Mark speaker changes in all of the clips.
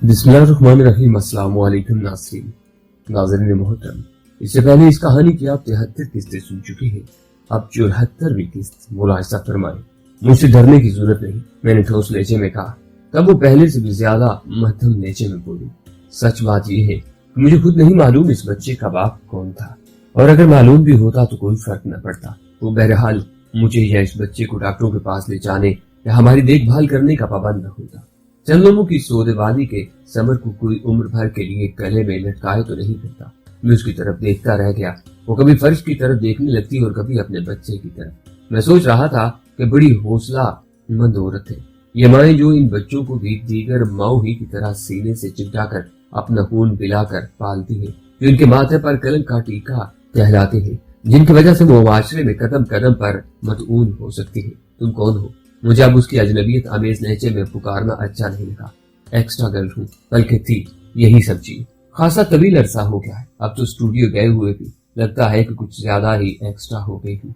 Speaker 1: बिस्मिल्लाहिर्रहमानिर्रहीम। अस्सलाम वालेकुम नाज़रीन मोहतरम, इससे पहले इस कहानी की आप 73 किस्तें सुन चुकी हैं। अब 74वीं किस्त मुलाहिज़ा फरमाएं। मुझसे डरने की जरूरत नहीं, मैंने ठोस लहजे में कहा। तब वो पहले से भी ज्यादा मध्यम लहजे में बोली। सच बात यह है कि मुझे खुद नहीं मालूम इस बच्चे का बाप कौन था, और अगर मालूम भी होता तो कोई फर्क न पड़ता। वो बहरहाल मुझे या इस बच्चे को डॉक्टरों के पास ले जाने या हमारी देखभाल करने का पाबंद न होता। चंद लोगों की सौदेबाजी के समर को कोई उम्र भर के लिए गले में लटकाए तो नहीं करता। मैं उसकी तरफ देखता रह गया। वो कभी फर्श की तरफ देखने लगती और कभी अपने बच्चे की तरफ। मैं सोच रहा था कि बड़ी हौसला मंद औरत है ये माएं जो इन बच्चों को भी दीगर माओ ही की तरह सीने से चिपटा कर अपना खून पिलाकर पालती है, जो इनके माथे पर कलंक का टीका कहलाते हैं, जिनकी वजह से वो माशरे में कदम कदम पर मतऊन हो सकती है। तुम कौन हो? मुझे अब उसकी अजनबियत आमेज लहजे में पुकारना अच्छा नहीं लगा। एक्स्ट्रा गर्ल हूँ, बल्कि थी, यही सब चीज। खासा तवील अरसा हो गया है, अब तो स्टूडियो गए हुए भी लगता है कि कुछ ज्यादा ही एक्स्ट्रा हो गई हूँ।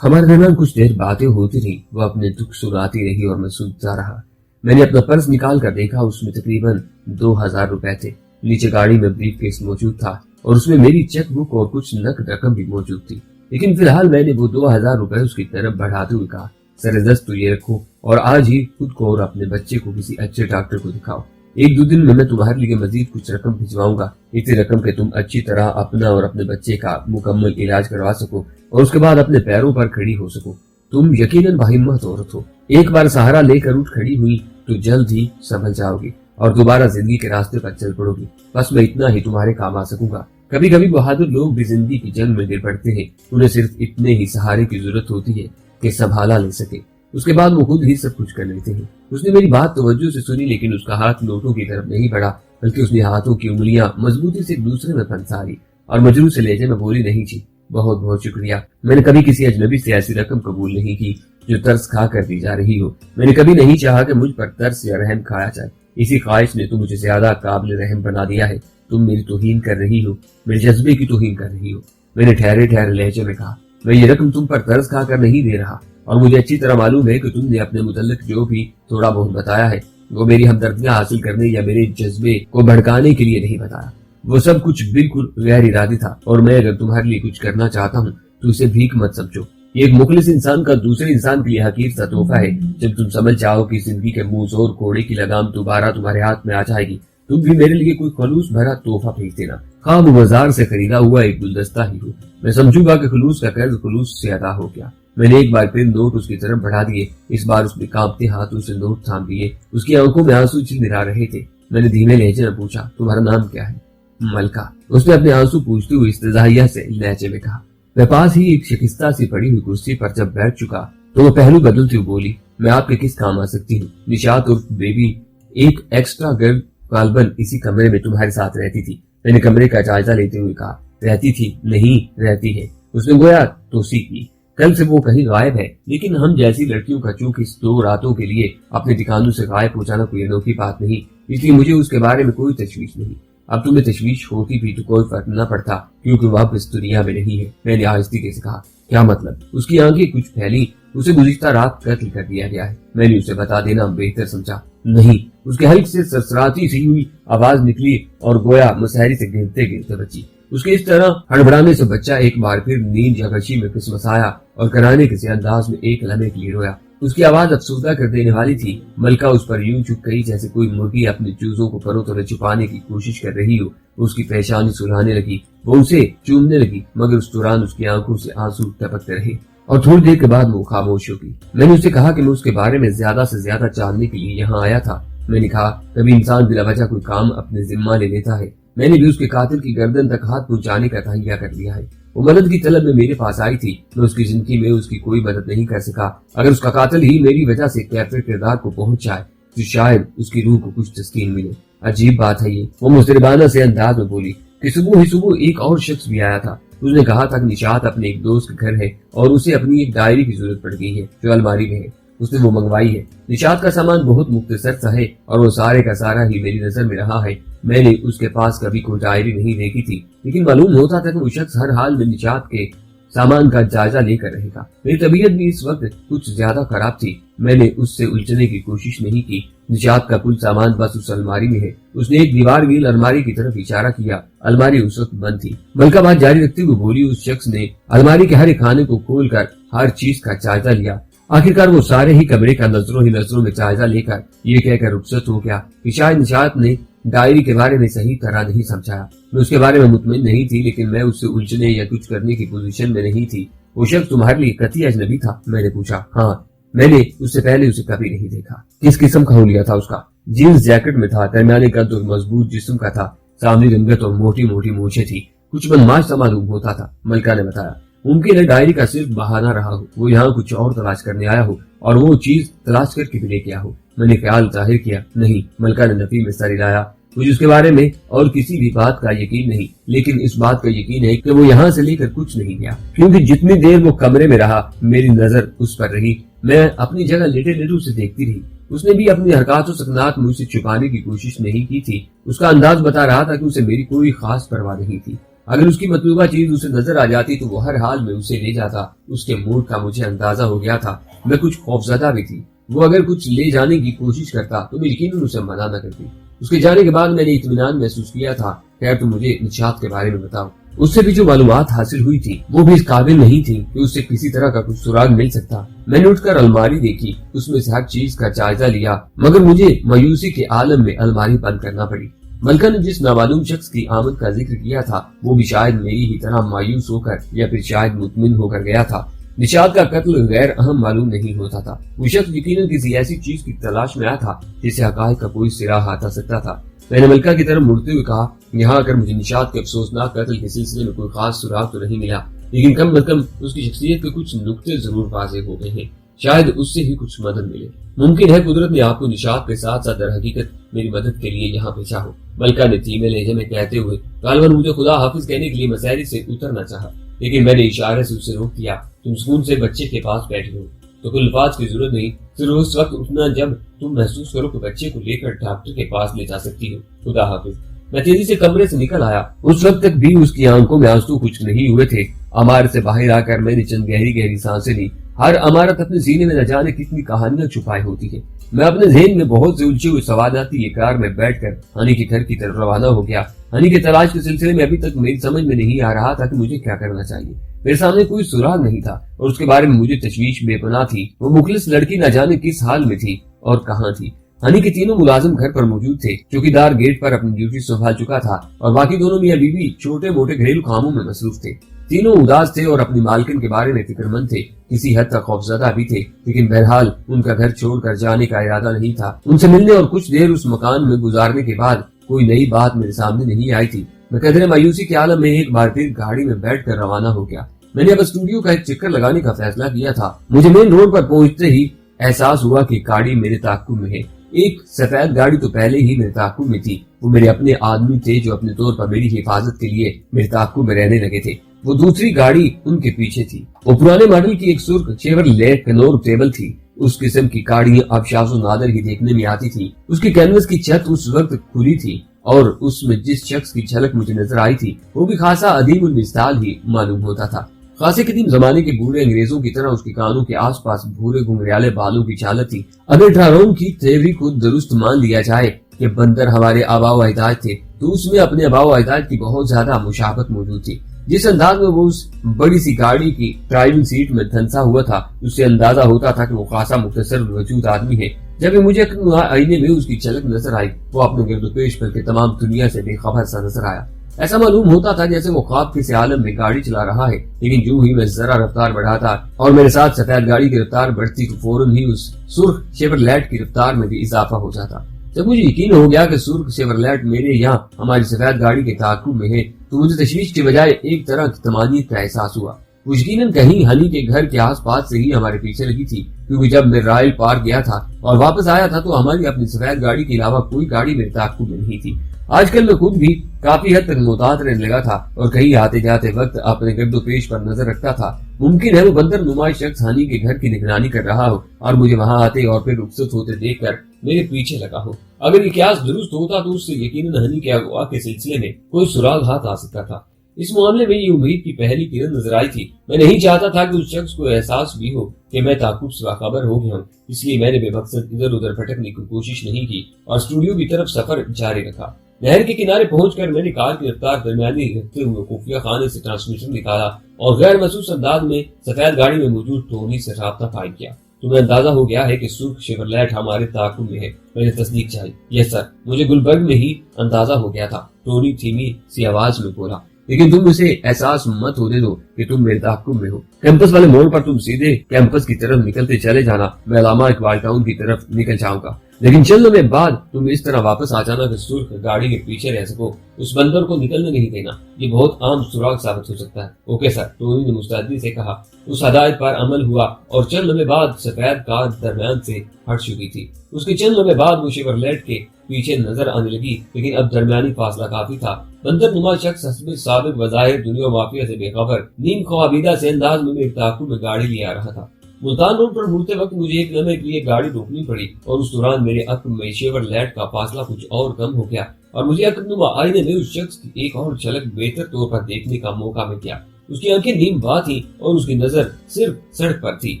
Speaker 1: हमारे दरमियान कुछ देर बातें होती रही। वो अपने दुख सुनाती रही और मैं सुनता रहा। मैंने अपना पर्स निकाल कर देखा, उसमें तकरीबन 2000 रुपए थे। नीचे गाड़ी में ब्रीफ केस मौजूद था और उसमें मेरी चेक बुक और कुछ नकद रकम भी मौजूद थी। लेकिन फिलहाल मैंने वो 2000 रुपए उसकी तरफ बढ़ाते हुए कहा, सरदस्त तो ये रखो और आज ही खुद को और अपने बच्चे को किसी अच्छे डॉक्टर को दिखाओ। 1-2 दिन में मैं तुम्हारे लिए मजीद कुछ रकम भिजवाऊंगा, इतनी रकम के तुम अच्छी तरह अपना और अपने बच्चे का मुकम्मल इलाज करवा सको और उसके बाद अपने पैरों पर खड़ी हो सको। तुम यकीनन बाहिम्मत औरत हो। एक बार सहारा लेकर उठ खड़ी हुई तो जल्द ही संभल जाओगी और दोबारा जिंदगी के रास्ते पर चल पड़ोगी। बस मैं इतना ही तुम्हारे काम आ सकूंगा। कभी कभी बहादुर लोग भी जिंदगी की जंग में गिर पड़ते हैं। उन्हें सिर्फ इतने ही सहारे की जरूरत होती है कि संभाला ले सके, उसके बाद वो खुद ही सब कुछ कर लेते हैं। उसने मेरी बात तवज्जो से सुनी, लेकिन उसका हाथ नोटों की तरफ नहीं बढ़ा, बल्कि उसने हाथों की उंगलियां मजबूती से एक दूसरे में फंसारी और मजरू से लहजे में बोली, नहीं जी, बहुत बहुत शुक्रिया। मैंने कभी किसी अजनबी से ऐसी रकम कबूल नहीं की जो तरस खा कर दी जा रही हो। मैंने कभी नहीं चाहा कि मुझ पर तरस या रहम खाया जाए। इसी ख्वाहिश ने तो मुझे ज्यादा काबिल रहम बना दिया है। तुम मेरी तौहीन कर रही हो, मेरे जज्बे की तौहीन कर रही हो। मैंने ठहरे ठहरे लहजे में कहा, मैं ये रकम तुम पर तरस खा कर नहीं दे रहा, और मुझे अच्छी तरह मालूम है कि तुमने अपने मुतल्लिक जो भी थोड़ा बहुत बताया है वो मेरी हमदर्दियां हासिल करने या मेरे जज्बे को भड़काने के लिए नहीं बताया। वो सब कुछ बिल्कुल गैर इरादी था, और मैं अगर तुम्हारे लिए कुछ करना चाहता हूँ तो इसे भीख मत समझो। ये एक मुखलिस इंसान का दूसरे इंसान के लिए हकीर सा तोहफा है। जब तुम समझ जाओ कि जिंदगी के मुंहजोर घोड़े की लगाम दोबारा तुम्हारे हाथ में आ जाएगी, तुम भी मेरे लिए कोई खलूस भरा तोहफा भेज देना, हाँ वो बाजार से खरीदा हुआ एक गुलदस्ता ही हो। मैं समझूंगा कि खलूस का कर्ज खलूस से अदा हो गया। मैंने एक बार फिर नोट उसकी तरफ बढ़ा दिए। इस बार उसने कांपते हाथों से नोट थाम लिए। उसकी आंखों में आंसू झिलमिला रहे थे। मैंने धीमे लहजे में पूछा, तुम्हारा नाम क्या है? मलका। उसने अपने आंसू पूछते हुए इस्तजाहिया से लहजे में कहा। मैं पास ही एक शिकस्ता सी पड़ी हुई कुर्सी पर जब बैठ चुका तो वो पहलू बदलती हुई बोली, मैं आपके किस काम आ सकती हूँ? निशात उर्फ बेबी, एक एक्स्ट्रा गर्ल गालबन इसी कमरे में तुम्हारे साथ रहती थी। मैंने कमरे का जायजा लेते हुए कहा, रहती थी नहीं रहती है। उसने गोया तोसी की। कल से वो कहीं गायब है, लेकिन हम जैसी लड़कियों का चूंकि इस 2 रातों के लिए अपने ठिकानों से गायब हो जाना कोई अनोखी बात नहीं, इसलिए मुझे उसके बारे में कोई तशवीश नहीं। अब तुम्हें तशवीश होती भी तो कोई फर्क न पड़ता, क्योंकि वह अब इस दुनिया में नहीं है। मैंने आहिस्ते से कहा, क्या मतलब? उसकी आंखें कुछ फैली। उसे गुज़िश्ता रात कत्ल कर दिया गया है। मैंने उसे बता देना बेहतर समझा। नहीं, उसके हल्क से सरसराती सी हुई आवाज निकली और गोया मुसहरी से गिरते गिरते बची। उसके इस तरह हड़बड़ाने से बच्चा एक बार फिर नींद या गशी में किसमसाया और कराने किसी अंदाज में एक लम्हे के लिए रोया। उसकी आवाज अफसुर्दा कर देने वाली थी। मलका उस पर यूं चुप गई जैसे कोई मुर्गी अपने चूजों को परों तरह छुपाने की कोशिश कर रही हो। उसकी पेशानी सुलहाने लगी। वो उसे चूमने लगी, मगर उस दौरान उसकी आंखों से आंसू टपकते रहे और थोड़ी देर के बाद वो खामोश हो गई। मैंने उसे कहा कि मैं उसके बारे में ज्यादा से ज्यादा जानने के लिए यहाँ आया था। मैंने कहा, कभी इंसान बिला वजह कोई काम अपने जिम्मा ले लेता है। मैंने भी उसके कातिल की गर्दन तक हाथ पहुंचाने का तहैया कर लिया है। वो मदद की तलब में मेरे पास आई थी। मैं उसकी जिंदगी में उसकी कोई मदद नहीं कर सका। अगर उसका कातिल ही मेरी वजह से कैफे किरदार को पहुंच जाए तो शायद उसकी रूह को कुछ तस्कीन मिले। अजीब बात है ये, वो मुजरिमाना से अंदाज में बोली कि सुबह ही सुबह एक और शख्स भी आया था। उसने कहा था कि निशात अपने एक दोस्त के घर है और उसे अपनी एक डायरी की जरूरत पड़ गई है जो अलमारी में है। उसने वो मंगवाई है। निशात का सामान बहुत मुख्तसर सा है और वो सारे का सारा ही मेरी नजर में रहा है। मैंने उसके पास कभी कोई डायरी नहीं देखी थी, लेकिन मालूम होता था कि वो शख्स हर हाल में निशात के सामान का जायजा लेकर रहेगा। मेरी तबीयत भी इस वक्त कुछ ज्यादा खराब थी। मैंने उससे उलझने की कोशिश नहीं की نشاط کا کل سامان بس اس الماری میں ہے۔ اس نے ایک دیوار گیل الماری کی طرف اشارہ کیا۔ الماری اس وقت بند تھی۔ ملکہ بات جاری رکھتے ہوئے بولی، اس شخص نے الماری کے ہر ایک خانے کو کھول کر ہر چیز کا جائزہ لیا۔ آخرکار وہ سارے ہی کمرے کا نظروں میں جائزہ لے کر یہ کہہ کر رخصت ہو گیا کہ شاید نشاط نے ڈائری کے بارے میں صحیح طرح نہیں سمجھایا۔ میں اس کے بارے میں مطمئن نہیں تھی، لیکن میں اس سے الجھنے یا کچھ کرنے کی پوزیشن میں نہیں تھی۔ وہ شخص تمہارے لیے قطعی اجنبی تھا؟ میں نے پوچھا۔ ہاں، میں نے اس سے پہلے اسے کبھی نہیں دیکھا۔ کس قسم کا حلیہ تھا اس کا؟ جینز جیکٹ میں تھا، درمیانے قد اور مضبوط جسم کا تھا، سامنے رنگت اور موٹی موٹی مونچھیں تھی، کچھ بدماش سا معلوم ہوتا تھا۔ ملکہ نے بتایا۔ ممکن ہے ڈائری کا صرف بہانہ رہا ہو، وہ یہاں کچھ اور تلاش کرنے آیا ہو اور وہ چیز تلاش کر کے بھی لے کے آیا ہو۔ میں نے خیال ظاہر کیا۔ نہیں، ملکہ نے نفی میں سر ہلایا۔ مجھے اس کے بارے میں اور کسی بھی بات کا یقین نہیں، لیکن اس بات کا یقین ہے کہ وہ یہاں سے لے کر کچھ نہیں گیا، کیونکہ جتنی دیر وہ کمرے میں رہا میری نظر اس پر رہی۔ میں اپنی جگہ لیٹے لیٹے اسے دیکھتی رہی۔ اس نے بھی اپنی حرکات و سکنات مجھ سے چھپانے کی کوشش نہیں کی تھی۔ اس کا انداز بتا رہا تھا کہ اسے میری کوئی خاص پرواہ نہیں تھی۔ اگر اس کی مطلوبہ چیز اسے نظر آ جاتی تو وہ ہر حال میں اسے لے جاتا۔ اس کے موڈ کا مجھے اندازہ ہو گیا تھا۔ میں کچھ خوفزدہ بھی تھی۔ وہ اگر کچھ لے جانے کی کوشش کرتا تو میں یقیناً اسے منع نہ کرتی۔ اس کے جانے کے بعد میں نے اطمینان محسوس کیا تھا۔ خیر، تم مجھے نشاط کے بارے میں بتاؤ۔ اس سے بھی جو معلومات حاصل ہوئی تھی وہ بھی اس قابل نہیں تھی کہ اس سے کسی طرح کا کچھ سراغ مل سکتا۔ میں نے اٹھ کر الماری دیکھی، اس میں سے ہر چیز کا جائزہ لیا، مگر مجھے مایوسی کے عالم میں الماری بند کرنا پڑی۔ ملکہ نے جس نامعلوم شخص کی آمد کا ذکر کیا تھا وہ بھی شاید میری ہی طرح مایوس ہو کر یا پھر شاید مطمئن ہو کر گیا تھا۔ نشاط کا قتل غیر اہم معلوم نہیں ہوتا تھا۔ وہ شخص یقیناً کسی ایسی چیز کی تلاش میں آیا تھا جسے حقائق کا کوئی سرا ہاتھ آ سکتا تھا۔ میں نے ملکہ کی طرف مڑتے ہوئے کہا، یہاں اگر مجھے نشاط کے افسوسناک قتل کے سلسلے میں کوئی خاص سراغ تو نہیں ملا، لیکن کم از کم اس کی شخصیت کے کچھ نقطے ضرور واضح ہو گئے ہیں۔ شاید اس سے ہی کچھ مدد ملے۔ ممکن ہے قدرت نے آپ کو نشاط کے ساتھ ساتھ در حقیقت میری مدد کے لیے یہاں بھیجا ہو۔ ملکہ نے دھیمے لہجے میں کہتے ہوئے غالباً مجھے خدا حافظ کہنے کے لیے مسائل سے اترنا چاہا، لیکن میں نے اشارے سے اسے روک دیا۔ تم سکون سے بچے کے پاس بیٹھے ہو تو کوئی الفاظ کی ضرورت نہیں، صرف اس وقت اٹھنا جب تم محسوس کرو کہ بچے کو لے کر ڈاکٹر کے پاس لے جا سکتی ہو۔ خدا حافظ۔ میں تیزی سے کمرے سے نکل آیا۔ اس وقت تک بھی اس کی آنکھوں میں آنسو کچھ نہیں ہوئے تھے۔ عمارت سے باہر آ کر میں نے چند گہری گہری سانسیں لی۔ ہر عمارت اپنے سینے میں نہ جانے کتنی کہانیاں چھپائے ہوتی ہے۔ میں اپنے ذہن میں بہت سے الجھے ہوئے سوالات یہ کار میں بیٹھ کر ہنی کے گھر کی طرف روانہ ہو گیا۔ ہنی کے تلاش کے سلسلے میں ابھی تک میری سمجھ میں نہیں آ رہا تھا کہ مجھے کیا کرنا چاہیے۔ میرے سامنے کوئی سراغ نہیں تھا اور اس کے بارے میں مجھے تشویش بے پناہ تھی۔ وہ مخلص لڑکی نہ جانے کس حال میں تھی اور کہاں تھی۔ ہنی کے تینوں ملازم گھر پر موجود تھے۔ چوکیدار گیٹ پر اپنی ڈیوٹی سنبھال چکا تھا اور باقی دونوں میاں بیوی چھوٹے موٹے گھریلو کاموں میں مصروف تھے۔ تینوں اداس تھے اور اپنی مالکن کے بارے میں فکر مند تھے، کسی حد تک خوفزدہ بھی تھے، لیکن بہرحال ان کا گھر چھوڑ کر جانے کا ارادہ نہیں تھا۔ ان سے ملنے اور کچھ دیر اس مکان میں گزارنے کے بعد کوئی نئی بات میرے سامنے نہیں آئی تھی۔ میں قدرے مایوسی کے عالم میں ایک بار پھر گاڑی میں بیٹھ کر روانہ ہو گیا۔ میں نے اب اسٹوڈیو کا ایک چکر لگانے کا فیصلہ کیا تھا۔ مجھے مین روڈ پر پہنچتے ہی احساس ہوا کہ گاڑی میرے تعاقب میں ہے۔ ایک سفید گاڑی تو پہلے ہی میرے تعاقب میں تھی۔ وہ میرے اپنے آدمی تھے جو اپنے طور پر میری حفاظت کے لیے میرے تعاقب میں رہنے لگے تھے۔ وہ دوسری گاڑی ان کے پیچھے تھی۔ وہ پرانے ماڈل کی ایک سرخ شیورلیٹ کنور ٹیبل تھی۔ اس قسم کی گاڑیاں اب شاذ و نادر ہی دیکھنے میں آتی تھی۔ اس کی کینوس کی چھت اس وقت کھلی تھی اور اس میں جس شخص کی جھلک مجھے نظر آئی تھی وہ بھی خاصا عدیم المثال ہی معلوم ہوتا تھا۔ خاصے قدیم زمانے کے بوڑھے انگریزوں کی طرح اس کے کانوں کے آس پاس بھورے گھنگریالے بالوں کی چھالت تھی۔ اگر ڈراروم کی تھیوری کو درست مان لیا جائے کہ بندر ہمارے آباء و اجداد تھے تو اس میں اپنے آباء و اجداد کی بہت زیادہ مشابہت موجود تھی۔ جس انداز میں وہ اس بڑی سی گاڑی کی ڈرائیونگ سیٹ میں دھنسا ہوا تھا اس سے اندازہ ہوتا تھا کہ وہ خاصا مختصر وجود آدمی ہے۔ جب مجھے آئینے میں اس کی جھلک نظر آئی وہ اپنے گرد و پیش پر کے تمام دنیا سے بے خبر سا نظر آیا۔ ایسا معلوم ہوتا تھا جیسے وہ خواب کے سے عالم میں گاڑی چلا رہا ہے، لیکن جو ہی میں ذرا رفتار بڑھاتا اور میرے ساتھ سفید گاڑی کی رفتار بڑھتی تو فوراً ہی اس سرخ شیورلیٹ کی رفتار میں بھی اضافہ ہو جاتا۔ جب مجھے یقین ہو گیا کہ سرخ شیورلیٹ میرے یہاں ہماری سفید گاڑی کے تعاقب میں ہے تو مجھے تشویش کے بجائے ایک طرح کی طمانینت کا احساس ہوا۔ وہ یقیناً کہیں ہنی کے گھر کے آس پاس سے ہی ہمارے پیچھے لگی تھی، کیونکہ جب میں رائل پارک گیا تھا اور واپس آیا تھا تو ہماری اپنی سفید گاڑی کے علاوہ کوئی گاڑی میرے تعاقب میں نہیں تھی۔ آج کل میں خود بھی کافی حد تک محتاط رہنے لگا تھا اور کہیں آتے جاتے وقت اپنے گرد و پیش پر نظر رکھتا تھا۔ ممکن ہے وہ بندر نمائ شخص ہنی کے گھر کی نگرانی کر رہا ہو اور مجھے وہاں آتے اور پھر رخصت ہوتے دیکھ کر میرے پیچھے لگا ہو۔ اگر یہ قیاس درست ہوتا تو اس سے یقیناً ہنی کے اغوا کے سلسلے میں کوئی سراغ ہاتھ آ سکتا تھا۔ इस मामले में ये उम्मीद की पहली किरण नजर आई थी। मैं नहीं चाहता था कि उस शख्स को एहसास भी हो कि मैं ताकुब से बाखबर हो गया हूँ, इसलिए मैंने बेमकसद इधर उधर भटकने की कोशिश नहीं की और स्टूडियो की तरफ सफर जारी रखा। नहर के किनारे पहुंचकर मैंने कार की रफ्तार दरमियानी रखते हुए खुफिया खाने से ट्रांसमीटर निकाला और गैर महसूस अंदाज में सफेद गाड़ी में मौजूद टोनी से राब्ता कायम किया। तुम्हें अंदाजा हो गया है कि सुर्ख शेवरलेट हमारे ताकुब में है। मैंने तस्दीक चाही। यस सर, मुझे गुलबर्ग में ही अंदाजा हो गया था, टोनी धीमी सी आवाज में बोला, लेकिन तुम उसे एहसास मत होने दो कि तुम मेरे ताकुब में हो। कैंपस वाले मोड़ पर तुम सीधे कैंपस की तरफ निकलते चले जाना, मैं अलामा इकबाल टाउन की तरफ निकल जाऊंगा, लेकिन चंद लम्हे बाद तुम इस तरह वापस आ जाना कि सुर्ख गाड़ी के पीछे रह सको। उस बंदर को निकलने नहीं देना, ये बहुत आम सुराग साबित हो सकता है। ओके सर, टोनी ने मुस्तैदी से कहा। उस हदायत पर अमल हुआ और चंद लम्हे बाद सफेद कार दरमियान से हट चुकी थी। उसके चंद लम्हे बाद वो शेवरलेट के पीछे नजर आने लगी, लेकिन अब दरमियानी फासला काफी था। बंदर नुमा शख्स हस्बे साबिक वज़ाहिर दुनिया माफिया से बेखबर नीम ख्वाबीदा से अंदाज में मेरे ताकुब में गाड़ी ले आ रहा था। मुल्तान रोड पर मुड़ते वक्त मुझे एक लम्हे के लिए गाड़ी रोकनी पड़ी और उस दौरान मेरे अक्ल में शेवरलेट का फासला कुछ और कम हो गया और मुझे अक्लनुमा आईने में उस शख्स की एक और झलक बेहतर तौर पर देखने का मौका मिल गया। उसकी आंखें नीम बा थी और उसकी नजर सिर्फ सड़क पर थी।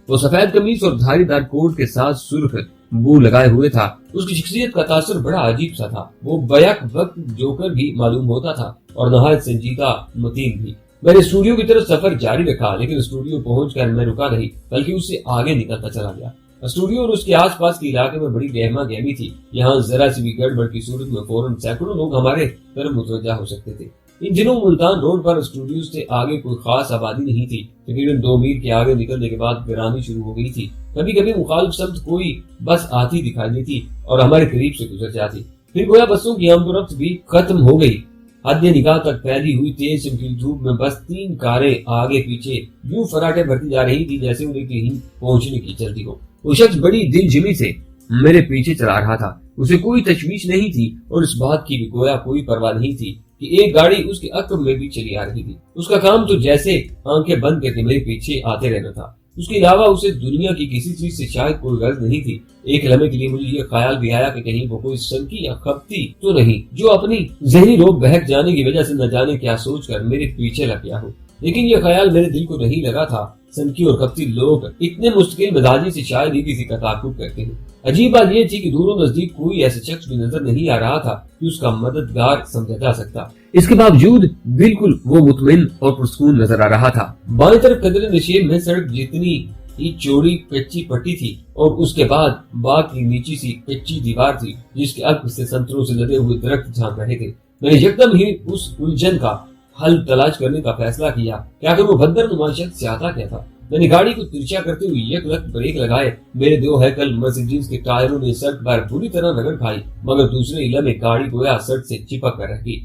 Speaker 1: वो सफेद कमीज और धारीदार कोट के साथ सुर्ख मुंह लगाए हुए था। उसकी शख्सियत का तासुर बड़ा अजीब सा था। वो बैक वक्त जोकर भी मालूम होता था और नहायत संजीदा मतीन भी। मैंने स्टूडियो की तरफ सफर जारी रखा, लेकिन स्टूडियो पहुंचकर मैं रुका नहीं, बल्कि उससे आगे निकलता चला गया। स्टूडियो और उसके आसपास के इलाके में बड़ी गहमा गहमी थी। यहाँ जरा सी भी गड़बड़ की सूरत में फौरन सैकड़ों लोग हमारे तरफ मुतवज्जा हो सकते थे। इन दिनों मुल्तान रोड पर स्टूडियो से आगे कोई खास आबादी नहीं थी। तकरीबन 2 मील के आगे निकलने के बाद वीरानी शुरू हो गई थी। कभी कभी मुखालिफ समत कोई बस आती दिखाई देती और हमारे करीब से गुजर जाती, फिर गोया बसों की आमदोरफ्त भी खत्म हो गई। हद निगाह तक फैली हुई तेज चमकीली धूप में बस 3 कारें आगे पीछे यूं फराटे भरती जा रही थी जैसे उन्हें कहीं पहुंचने की जल्दी हो। वो शख्स बड़ी दिलजमी से मेरे पीछे चला रहा था। उसे कोई तशवीश नहीं थी और इस बात की भी गोया कोई परवाह नहीं थी कि एक गाड़ी उसके अक्ब में भी चली आ रही थी। उसका काम तो जैसे आंखें बंद करके मेरे पीछे आते रहना था। उसके अलावा उसे दुनिया की किसी चीज से शायद कोई गर्ज नहीं थी। एक लम्हे के लिए मुझे ये ख्याल भी आया कि कहीं वो कोई सनकी या खपती तो नहीं जो अपनी जहनी रोग बहक जाने की वजह से न जाने क्या सोचकर मेरे पीछे लग गया हो। लेकिन ये ख्याल मेरे दिल को नहीं लगा था। सनकी और खपती लोग इतने मुश्किल मिजाजी से शायद ही किसी का ताकुब करते हैं। अजीब बात यह थी कि दूरों नजदीक कोई ऐसा शख्स भी नजर नहीं आ रहा था कि उसका मददगार समझा जा सकता। इसके बावजूद बिल्कुल वो मुतमिन और पुरसकून नजर आ रहा था। बाएं तरफ कदरे नशेब में सड़क जितनी ही चौड़ी कच्ची पट्टी थी और उसके बाद बाग की नीची सी कच्ची दीवार थी जिसके अक्ब से संतरों से लदे हुए दरख्त झांक रहे थे। मैंने यकदम ही उस उलझन का हल तलाश करने का फैसला किया कि आखिर वो भद्दर नुमा शख्स चाहता क्या था। मैंने गाड़ी को तिरछा करते हुए एक लख ब्रेक लगाए। मेरे 2 हैकल मर्सिडीज के टायरों ने सड़क पर बुरी तरह रगड़ खाई, मगर दूसरे इला में गाड़ी गोया सड़क से चिपक कर रही।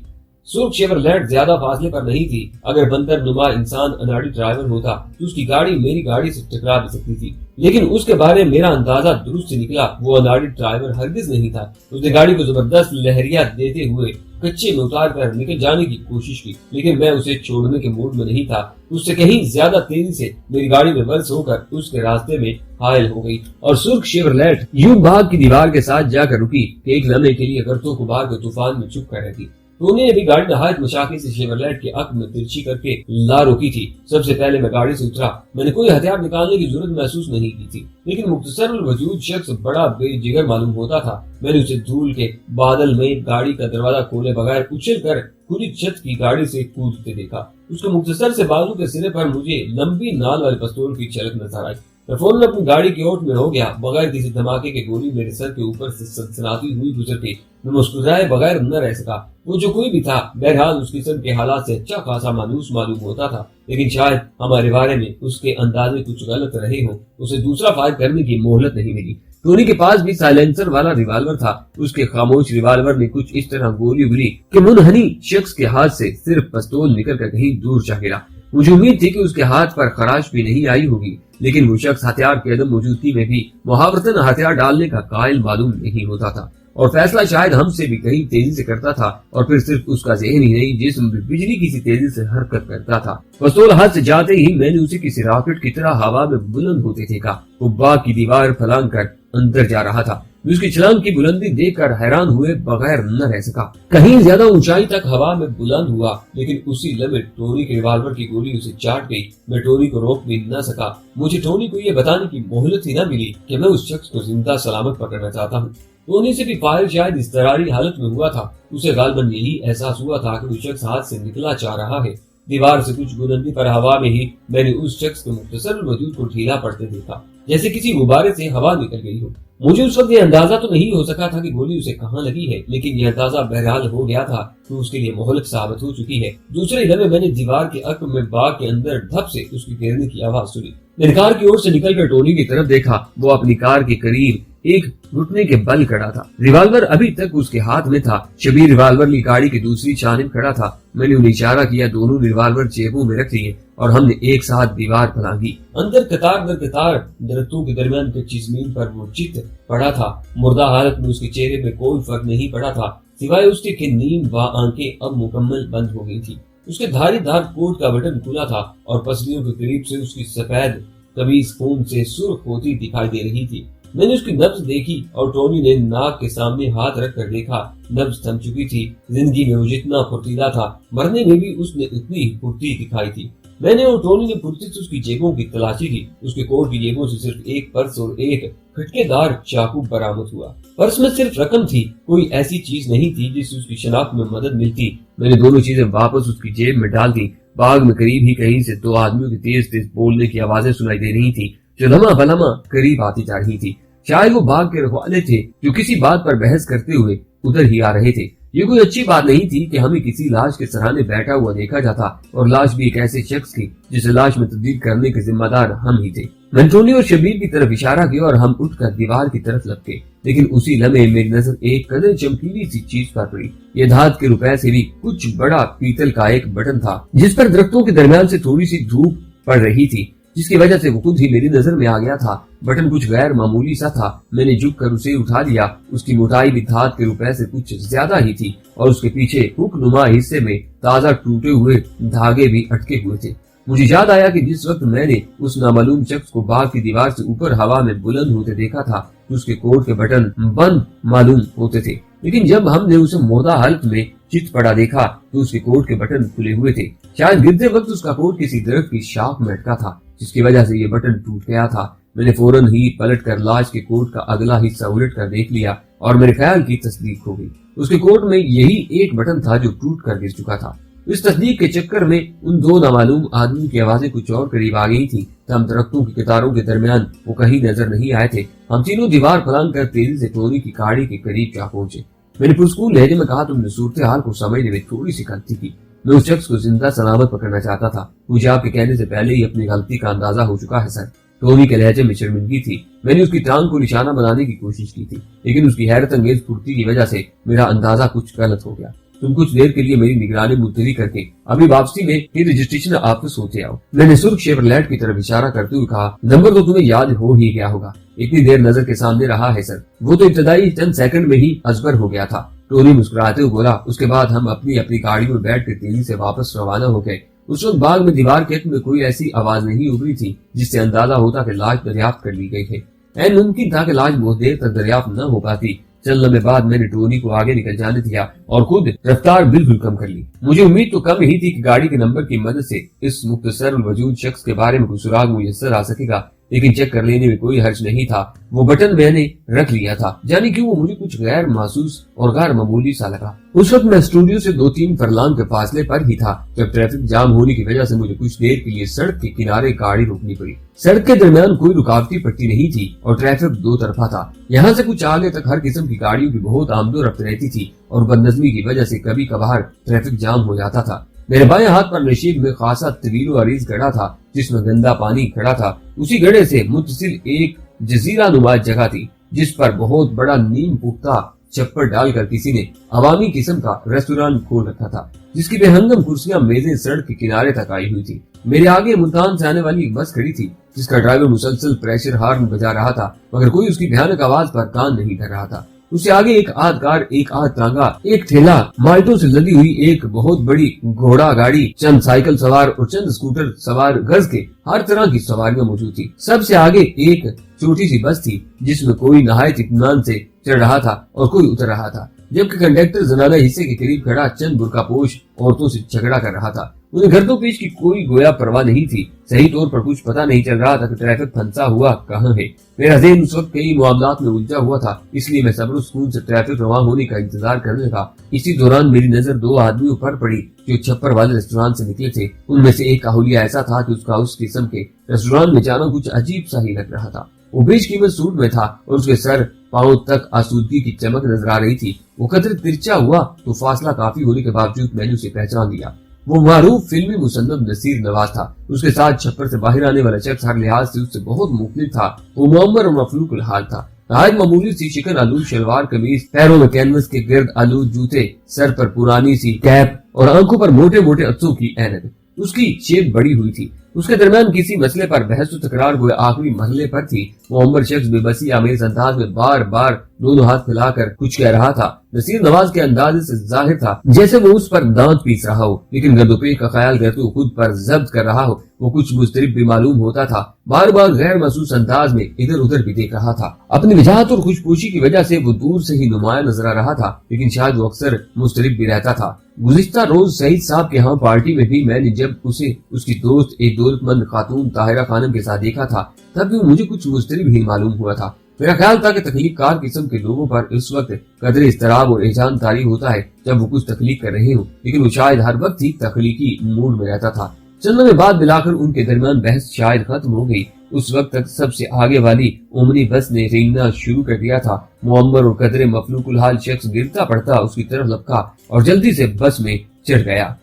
Speaker 1: सुर्ख शेवरलेट ज्यादा फासले पर नहीं थी। अगर बंदर नुमा इंसान अनाड़ी ड्राइवर होता तो उसकी गाड़ी मेरी गाड़ी से टकरा भी सकती थी, लेकिन उसके बारे में मेरा अंदाजा दुरुस्त से निकला। वो अनाड़ी ड्राइवर हरगिज नहीं था। उसने गाड़ी को जबरदस्त लहरिया देते हुए कच्चे में उतार कर निकल जाने की कोशिश की, लेकिन मैं उसे छोड़ने के मूड में नहीं था। उससे कहीं ज्यादा तेजी से मेरी गाड़ी में बरस होकर उसके रास्ते में हायल हो गई और सुर्ख शेवरलेट यूं बाग की दीवार के साथ जाकर रुकी कि एक लम्हे के लिए गर्तों गुबार के तूफान में चुप कर रहती। टोनी ने भी गाड़ी नहायत मशाकी से शेवरलेट के अक्ब में तिरछी करके ला रोकी थी। सबसे पहले मैं गाड़ी से उतरा। मैंने कोई हथियार निकालने की जरूरत महसूस नहीं की थी, लेकिन मुख्तसर वजूद शख्स बड़ा बेजिगर मालूम होता था। मैंने उसे धूल के बादल में गाड़ी का दरवाजा खोले बगैर उछल कर खुली छत की गाड़ी से कूदते देखा। उसके मुख्तसर से बाजू के सिरे पर मुझे लंबी नाल वाले पिस्तौल की झलक नजर आई। मैं फौरन अपनी गाड़ी की ओट में हो गया। बगैर किसी धमाके के गोली मेरे सर के ऊपर से सनसनाती हुई गुजरती। मैं मुस्कुराए बगैर न रह सका। वो जो कोई भी था, बहरहाल उस किस्म के हालात से अच्छा खासा मायूस मालूम होता था, लेकिन शायद हमारे बारे में उसके अंदाजे कुछ गलत रहे हो। उसे दूसरा फायर करने की मोहलत नहीं मिली। टोनी के पास भी साइलेंसर वाला रिवाल्वर था। उसके खामोश रिवाल्वर ने कुछ इस तरह गोली उगली कि मुनहनी शख्स के हाथ से सिर्फ पिस्तौल निकल कर कहीं दूर जा गिरा। मुझे उम्मीद थी कि उसके हाथ पर खराश भी नहीं आई होगी, लेकिन वो शख्स हथियार की अदम मौजूदगी में भी मुहावरतन हथियार डालने का कायल मालूम नहीं होता था और फैसला शायद हमसे भी कहीं तेजी से करता था। और फिर सिर्फ उसका ज़हन ही नहीं, जिस्म भी बिजली की सी तेजी से हरकत करता था। पिस्तौल हाथ से जाते ही मैंने उसे किसी रॉकेट की तरह हवा में बुलंद होते देखा। वो बाग की दीवार फलांग कर अंदर जा रहा था। मैं उसकी छलांग की बुलंदी देखकर हैरान हुए बगैर न रह सका। कहीं ज्यादा ऊंचाई तक हवा में बुलंद हुआ, लेकिन उसी लम्हे टोनी के रिवॉल्वर की गोली उसे चाट गई। मैं टोनी को रोक भी न सका। मुझे टोनी को ये बताने की मोहलत ही न मिली कि मैं उस शख्स को जिंदा सलामत पकड़ना चाहता हूँ। टोनी से भी फायर शायद इस तरारी हालत में हुआ था। उसे गालबन यही एहसास हुआ था कि वो शख्स हाथ से निकला चाह रहा है। दीवार से कुछ बुलंदी पर हवा में ही मैंने उस शख्स के मुख्तसर वजूद को ढीला पड़ते देखा, जैसे किसी गुब्बारे से हवा निकल गई हो। मुझे उस वक्त ये अंदाजा तो नहीं हो सका था कि गोली उसे कहाँ लगी है, लेकिन यह अंदाजा बहरहाल हो गया था तो उसके लिए मोहलक साबित हो चुकी है। दूसरे लम्हे मैंने दीवार के अक्ब में बाग के अंदर धप से उसकी गिरने की आवाज सुनी। मैंने कार की ओर से निकलकर टोनी की तरफ देखा। वो अपनी कार के करीब एक घुटने के बल खड़ा था। रिवॉल्वर अभी तक उसके हाथ में था। शबीर रिवॉल्वर ली गाड़ी की दूसरी जानिब खड़ा था। मैंने उन्हें इशारा किया। दोनों रिवॉल्वर जेबों में रख लिए और हमने एक साथ दीवार फलांगी। अंदर कतार दर कतार दरख्तों के दरमियान कच्ची जमीन पर वो चित पड़ा था। मुर्दा हालत में उसके चेहरे में कोई फर्क नहीं पड़ा था, सिवाय उसके कि नींद व आंखें अब मुकम्मल बंद हो गई थी। उसके धारीदार कोट का बटन खुला था और पसलियों के करीब से उसकी सफेद कमीज खून से सुर्ख होती दिखाई दे रही थी। मैंने उसकी नब्ज देखी और टोनी ने नाक के सामने हाथ रख कर देखा। नब्ज थम चुकी थी। जिंदगी में वो जितना फुर्तीला था, मरने में भी उसने उतनी ही फुर्ती दिखाई थी। मैंने और टोनी ने फुर्ती से उसकी जेबों की तलाशी की। उसके कोट की जेबों से सिर्फ एक पर्स और एक खटकेदार चाकू बरामद हुआ। पर्स में सिर्फ रकम थी, कोई ऐसी चीज नहीं थी जिससे उसकी शनाख्त में मदद मिलती। मैंने दोनों चीजें वापस उसकी जेब में डाल दी। बाग में करीब ही कहीं से दो आदमियों की तेज तेज बोलने की आवाजें सुनाई दे रही थी, जो लम्हा बलम्हा करीब आती जा रही थी। शायद वो बाग के रखवाले थे जो किसी बात पर बहस करते हुए उधर ही आ रहे थे। ये कोई अच्छी बात नहीं थी कि हमें किसी लाश के सराहने बैठा हुआ देखा जाता, और लाश भी एक ऐसे शख्स की जिसे लाश में तब्दील करने के जिम्मेदार हम ही थे। मैंने टोनी और शबीर की तरफ इशारा किया और हम उठकर दीवार की तरफ लपके, लेकिन उसी लम्हे मेरी नजर एक कदर चमकीली सी चीज पर पड़ी। ये धात के रुपए से भी कुछ बड़ा पीतल का एक बटन था, जिस पर दरख्तों के दरमियान से थोड़ी सी धूप पड़ रही थी, जिसकी वजह से वो खुद ही मेरी नजर में आ गया था। बटन कुछ गैर मामूली सा था। मैंने झुक कर उसे उठा लिया। उसकी मोटाई भी धात के रुपए से कुछ ज्यादा ही थी और उसके पीछे हुक्नुमा हिस्से में ताजा टूटे हुए धागे भी अटके हुए थे। मुझे याद आया कि जिस वक्त मैंने उस नामालूम शख्स को बाग की दीवार से ऊपर हवा में बुलंद होते देखा था, तो उसके कोट के बटन बंद मालूम होते थे, लेकिन जब हमने उसे मुर्दा हालत में चित पड़ा देखा तो उसके कोट के बटन खुले हुए थे। शायद गिरते वक्त उसका कोट किसी दरख्त की शाख में अटका था, जिसकी वजह से ये बटन टूट गया था। मैंने फौरन ही पलट कर लाश के कोट का अगला हिस्सा उलट कर देख लिया और मेरे ख्याल की तस्दीक हो गई। उसके कोट में यही एक बटन था जो टूट कर गिर चुका था। इस तस्दीक के चक्कर में उन दो नामालूम आदमी की आवाजें कुछ और करीब आ गई थी। हम दरख्तों की कतारों के दरमियान वो कहीं नजर नहीं आए थे। हम तीनों दीवार फलांग कर तेजी से टोनी की गाड़ी के करीब जा पहुंचे। मैंने पुरस्कूल लहजे में कहा, तुमने सूरत हाल को समझने में थोड़ी सी गलती की। मैं उस शख्स को जिंदा सलामत पकड़ना चाहता था। मुझे आपके कहने से पहले ही अपनी गलती का अंदाजा हो चुका है सर। टोनी के लहजे में शर्मिंदगी थी। मैंने उसकी टांग को निशाना बनाने की कोशिश की थी, लेकिन उसकी हैरत अंगेज फुर्ती की वजह से मेरा अंदाजा कुछ गलत हो गया। तुम कुछ देर के लिए मेरी निगरानी मुलतवी करके अभी वापसी में ही रजिस्ट्रेशन ऑफिस होते आओ। मैंने सुर्ख शेवरलेट की तरफ इशारा करते हुए कहा, नंबर तो तुम्हें याद हो ही गया होगा, इतनी देर नजर के सामने रहा है सर। वो तो इब्तदाई चंद सेकंड में ही अजबर हो गया था। टोनी मुस्कुराते हुए बोला। उसके बाद हम अपनी अपनी गाड़ी में बैठ कर तेजी से वापस रवाना हो गए। उस वक्त बाग में दीवार के में कोई ऐसी आवाज नहीं उभरी थी जिससे अंदाजा होता कि लाश दरियाफ्त कर ली गई है। ऐन मुमकिन था कि लाश बहुत देर तक दरियाफ्त न हो पाती। चंद लम्हे बाद मैंने टोनी को आगे निकल जाने दिया और खुद रफ्तार बिल्कुल कम कर ली। मुझे उम्मीद तो कम ही थी कि गाड़ी के नंबर की मदद से इस मुख्तसर वजूद शख्स के बारे में कोई सुराग मुयस्सर आ सकेगा, लेकिन चेक कर लेने में कोई हर्ज नहीं था। वो बटन मैंने रख लिया था। जाने क्यों वो मुझे कुछ गैर महसूस और गैर मामूली सा लगा। उस वक्त मैं स्टूडियो से 2-3 फरलांग के फासले पर ही था जब ट्रैफिक जाम होने की वजह से मुझे कुछ देर के लिए सड़क के किनारे गाड़ी रोकनी पड़ी। सड़क के दरमियान कोई रुकावटी पट्टी नहीं थी और ट्रैफिक दो तरफा था। यहाँ से कुछ आगे तक हर किस्म की गाड़ियों की बहुत आमदोरफ्त रहती थी और बदनज़मी की वजह से कभी कभार ट्रैफिक जाम हो जाता था। मेरे बाएं हाथ पर नशीब में खासा तवील अरीज गड़ा था जिसमें गंदा पानी खड़ा था। उसी गड्ढे से मुत्तसिल एक जजीरा नुमा जगह थी जिस पर बहुत बड़ा नीम पुख्ता छप्पर डालकर किसी ने अवामी किस्म का रेस्टोरेंट खोल रखा था, जिसकी बेहंगम कुर्सियां मेजें सड़क के किनारे तक आई हुई थी। मेरे आगे मुल्तान से आने वाली एक बस खड़ी थी जिसका ड्राइवर मुसलसल प्रेशर हार्न बजा रहा था, मगर कोई उसकी भयानक आवाज पर कान नहीं धर रहा था। उससे आगे एक आध कार, एक आध तांगा, एक ठेला, माल्टों से लदी हुई एक बहुत बड़ी घोड़ा गाड़ी, चंद साइकिल सवार और चंद स्कूटर सवार गर्ज के हर तरह की सवारियां मौजूद थी। सबसे आगे एक छोटी सी बस थी जिसमें कोई नहायत इत्मीनान से चढ़ रहा था और कोई उतर रहा था, जबकि कंडक्टर जनाना हिस्से के करीब खड़ा चंद बुर्कापोश औरतों से झगड़ा कर रहा था। उन्हें गर्दों पेश की कोई गोया परवाह नहीं थी। सही तौर पर कुछ पता नहीं चल रहा था कि ट्रैफिक फंसा हुआ कहाँ है। मेरा ज़हन उस वक्त कई मामलात में उलझा हुआ था, इसलिए मैं सब्र सुकून से ट्रैफिक रवा होने का इंतजार करने लगा। इसी दौरान मेरी नजर दो आदमियों पर पड़ी जो छप्पर वाले रेस्टोरेंट से निकले थे। उनमें से एक का हुलिया ऐसा था कि उसका उस किस्म के रेस्टोरेंट में जाना कुछ अजीब सा ही लग रहा था। वो बेशकीमत सूट में था और उसके सर पांव तक आसूदगी की चमक नजर आ रही थी। वो कदर तिरछा हुआ तो फासला काफी होने के बावजूद मैंने उसे पहचान लिया। वो मारूफ फिल्मी मुसन्नफ नसीर नवाज था। उसके साथ छप्पर से बाहर आने वाला शख्स हर लिहाज से उससे बहुत मुख्तलिफ था। वो मुअम्मर और मफलूकुल हाल था। आज मामूली सी शिकन आलू शलवार कमीज, पैरों में कैनवस के गिर्द आलू जूते, सर पर पुरानी सी कैप और आंखों पर मोटे मोटे अत्सों की ऐनक। उसकी शेप बड़ी हुई थी। उसके दरमियान किसी मसले पर बहस तकरार हुए आखिरी महले पर थी। मुअम्मर शख्स बेबसी आमेज अंदाज में बार बार दोनों हाथ फैलाकर कुछ कह रहा था। नसीर नवाज के अंदाजे से जाहिर था जैसे वो उस पर दांत पीस रहा हो, लेकिन गर्दोपेश का ख्याल करते हुए खुद पर जब्त कर रहा हो। वो कुछ मुस्तरिब भी मालूम होता था। बार बार गैर महसूस अंदाज में इधर उधर भी देख रहा था। अपनी वजाहत और खुशपोशी की वजह से वो दूर से ही नुमाया नजर आ रहा था, लेकिन शायद वो अक्सर मुस्तरिब भी रहता था। गुज़िश्ता रोज सईद साहब के यहाँ पार्टी में भी मैंने जब उसे उसकी दोस्त एक दौलतमंद खातून ताहिरा खानम के साथ देखा था, तब भी मुझे कुछ मुस्तरिब ही मालूम हुआ था। मेरा ख्याल था कि तख्लीक कार किस्म के लोगों पर इस वक्त कदर इस्तराब और एहसान तारी होता है जब वो कुछ तख्लीक कर रहे हो, लेकिन वो शायद हर वक्त ही तख्लीकी मूड में रहता था। चंद लम्हे बाद मिलाकर उनके दरमियान बहस शायद खत्म हो गई। उस वक्त तक सबसे आगे वाली ओमनी बस ने रेंगना शुरू कर दिया था। मुअम्मर और कदरे मफलूकुल हाल शख्स गिरता पड़ता उसकी तरफ लपका और जल्दी से बस में चढ़ गया।